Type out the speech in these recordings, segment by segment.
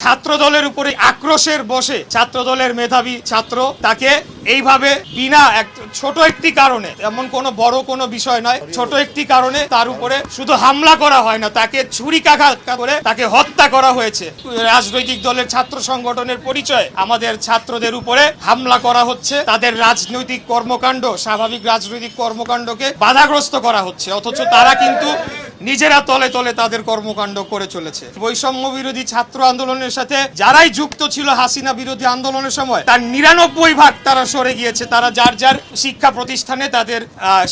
ছাত্র দলের উপরে আক্রোশের বসে ছাত্র দলের মেধাবী ছাত্র তাকে এইভাবে বিনা ছোট একটি কারণে, এমন কোনো বড় কোনো বিষয় নয়, ছোট একটি কারণে তার উপরে শুধু হামলা করা হয় না, তাকে ছুরিকাঘাত করে তাকে হত্যা করা হয়েছে। রাজনৈতিক দলের ছাত্র সংগঠনের পরিচয় আমাদের ছাত্রদের উপরে হামলা করা হচ্ছে, তাদের রাজনৈতিক কর্মকাণ্ড, স্বাভাবিক রাজনৈতিক কর্মকাণ্ডকে বাধাগ্রস্ত করা হচ্ছে, অথচ তারা কিন্তু নিজেরা তলে তলে তাদের কর্মকাণ্ড করে চলেছে। বৈষম্য বিরোধী ছাত্র আন্দোলনের সাথে যারাই যুক্ত ছিল হাসিনা বিরোধী আন্দোলনের সময়, তার ৯৯% তারা সরে গিয়েছে, তারা যার যার শিক্ষা প্রতিষ্ঠানে তাদের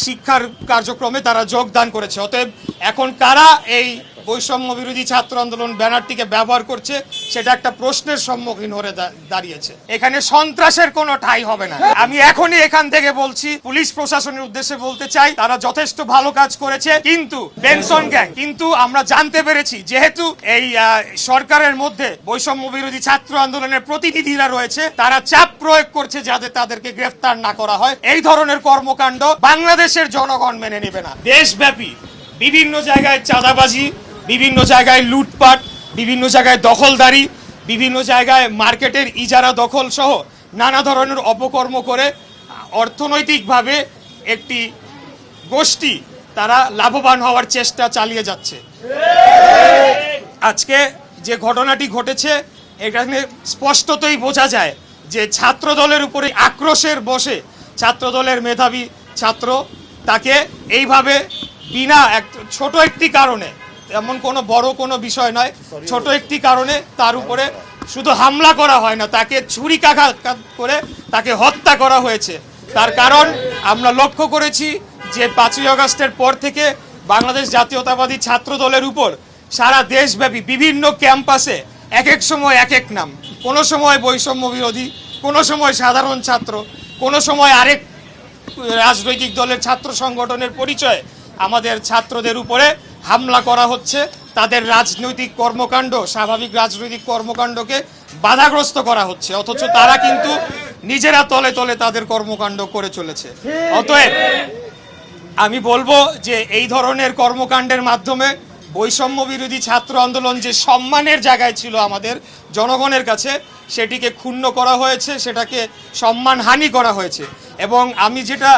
শিক্ষার কার্যক্রমে তারা যোগদান করেছে। অতএব এখন কারা এই বৈষম্য বিরোধী ছাত্র আন্দোলন ব্যানারটিকে ব্যবহার করছে সেটা একটা প্রশ্নের সম্মুখীন হয়ে দাঁড়িয়েছে। এখানে সন্ত্রাসের কোনো ঠাঁই হবে না। আমি এখনই এখান থেকে বলছি, পুলিশ প্রশাসনের উদ্দেশ্যে বলতে চাই, তারা যথেষ্ট ভালো কাজ করেছে, কিন্তু বেনসন গ্যাং, কিন্তু আমরা জানতে পেরেছি যেহেতু এই সরকারের মধ্যে বৈষম্য বিরোধী ছাত্র আন্দোলনের প্রতিনিধিরা রয়েছে, তারা চাপ প্রয়োগ করছে যাতে তাদেরকে গ্রেফতার না করা হয়। এই ধরনের কর্মকাণ্ড বাংলাদেশের জনগণ মেনে নেবে না। দেশব্যাপী বিভিন্ন জায়গায় চাঁদাবাজি, বিভিন্ন জায়গায় লুটপাট, বিভিন্ন জায়গায় দখলদারি, বিভিন্ন জায়গায় মার্কেটের ইজারা দখল সহ নানা ধরনের অপকর্ম করে অর্থনৈতিকভাবে একটি গোষ্ঠী তারা লাভবান হওয়ার চেষ্টা চালিয়ে যাচ্ছে। আজকে যে ঘটনাটি ঘটেছে এখানে স্পষ্টতই বোঝা যায় যে ছাত্র দলের উপরে আক্রোশের বসে ছাত্র দলের মেধাবী ছাত্র তাকে এইভাবে বিনা ছোট একটি কারণে, এমন কোনো বড় কোনো বিষয় নয়, ছোট একটি কারণে তার উপরে শুধু হামলা করা হয় না, তাকে ছুরিকাঘাত করে তাকে হত্যা করা হয়েছে। তার কারণ আমরা লক্ষ্য করেছি যে ৫ই আগস্টের পর থেকে বাংলাদেশ জাতীয়তাবাদী ছাত্র দলের উপর সারা দেশব্যাপী বিভিন্ন ক্যাম্পাসে এক এক সময় এক এক নাম, কোনো সময় বৈষম্য বিরোধী, কোনো সময় সাধারণ ছাত্র, কোনো সময় আরেক রাজনৈতিক দলের ছাত্র সংগঠনের পরিচয় আমাদের ছাত্রদের উপরে হামলা করা হচ্ছে, তাদের রাজনৈতিক কর্মকাণ্ড, স্বাভাবিক রাজনৈতিক কর্মকাণ্ডকে বাধাগ্রস্ত করা হচ্ছে, অথচ তারা কিন্তু নিজেরা তলে তলে তাদের কর্মকাণ্ড করে চলেছে। অতএব আমি বলবো যে এই ধরনের কর্মকাণ্ডের মাধ্যমে বৈষম্য বিরোধী ছাত্র আন্দোলন যে সম্মানের জায়গায় ছিল আমাদের জনগণের কাছে, সেটিকে ক্ষুণ্ণ করা হয়েছে, সেটাকে সম্মানহানি করা হয়েছে। এবং আমি যেটা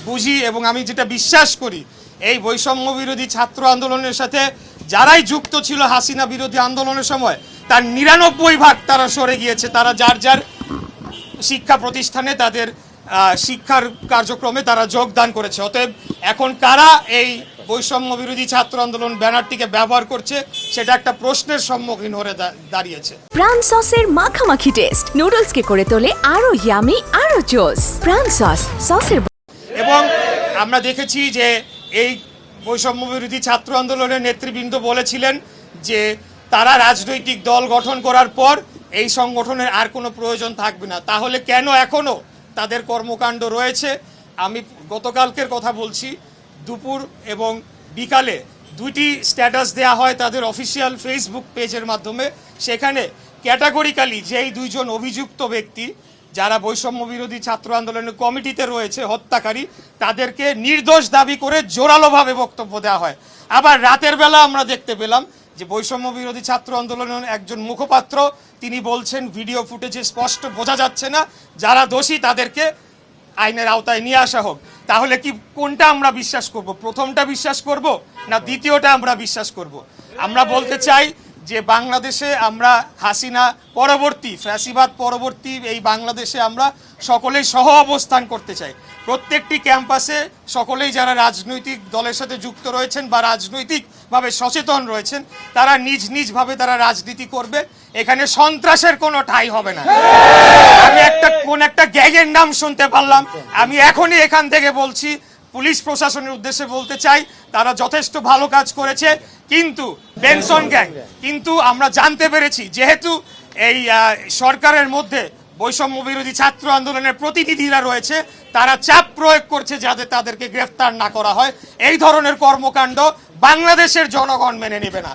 বুঝি এবং আমি যেটা বিশ্বাস করি, এই বৈষম্য বিরোধী ছাত্র আন্দোলনের সাথে যারাই যুক্ত ছিল হাসিনা বিরোধী আন্দোলনের সময়, তার ৯৯% তারা সরে গিয়েছে, তারা যার যার শিক্ষা প্রতিষ্ঠানে তাদের শিক্ষার কার্যক্রমে তারা যোগদান করেছে। অতএব এখন কারা এই বৈষম্য বিরোধী ছাত্র আন্দোলন ব্যানারটিকে ব্যবহার করছে সেটা একটা প্রশ্নের সম্মুখীন হয়ে দাঁড়িয়েছে। প্রাণ সসের মাখামাখি টেস্ট নুডলসকে করে তোলে আরো ইয়ামি, আরো জোস। প্রাণ সসের এবং আমরা দেখেছি যে এই বৈষম্য বিরোধী ছাত্র আন্দোলনের নেতৃবৃন্দ বলেছিলেন যে তারা রাজনৈতিক দল গঠন করার পর এই সংগঠনের আর কোনো প্রয়োজন থাকবে না। তাহলে কেন এখনও তাদের কর্মকাণ্ড রয়েছে? আমি গতকালকের কথা বলছি, দুপুর এবং বিকালে দুইটি স্ট্যাটাস দেয়া হয় তাদের অফিসিয়াল ফেসবুক পেজের মাধ্যমে। সেখানে ক্যাটাগরিক্যালি যেই দুইজন অভিযুক্ত ব্যক্তি যারা বৈষম্য বিরোধী ছাত্র আন্দোলনের কমিটিতে রয়েছে, হত্যাকারী, তাদেরকে নির্দোষ দাবি করে জোরালোভাবে বক্তব্য দেওয়া হয়। আবার রাতের বেলা আমরা দেখতে পেলাম যে বৈষম্য বিরোধী ছাত্র আন্দোলনের একজন মুখপাত্র তিনি বলছেন ভিডিও ফুটেজে স্পষ্ট বোঝা যাচ্ছে না, যারা দোষী তাদেরকে আইনের আওতায় নিয়ে আসা হোক। তাহলে কি কোনটা আমরা বিশ্বাস করব? প্রথমটা বিশ্বাস করব না দ্বিতীয়টা আমরা বিশ্বাস করব? আমরা বলতে চাই যে বাংলাদেশে আমরা হাসিনা পরবর্তী, ফ্যাসিবাদ পরবর্তী এই বাংলাদেশে আমরা সকলেই সহ অবস্থান করতে চাই। প্রত্যেকটি ক্যাম্পাসে সকলেই যারা রাজনৈতিক দলের সাথে যুক্ত রয়েছেন বা রাজনৈতিকভাবে সচেতন রয়েছেন, তারা নিজ নিজভাবে তারা রাজনীতি করবে। এখানে সন্ত্রাসের কোনো ঠাঁই হবে না। আমি কোন একটা গ্যাংয়ের নাম শুনতে পারলাম, আমি এখনই এখান থেকে বলছি, পুলিশ প্রশাসনের উদ্দেশ্যে বলতে চাই, তারা যথেষ্ট ভালো কাজ করেছে, কিন্তু বেনসন গ্যাং, কিন্তু আমরা জানতে পেরেছি যেহেতু এই সরকারের মধ্যে বৈষম্য বিরোধী ছাত্র আন্দোলনের প্রতিনিধিরা রয়েছে, তারা চাপ প্রয়োগ করছে যাতে তাদেরকে গ্রেফতার না করা হয়। এই ধরনের কর্মকাণ্ড বাংলাদেশের জনগণ মেনে নেবে না।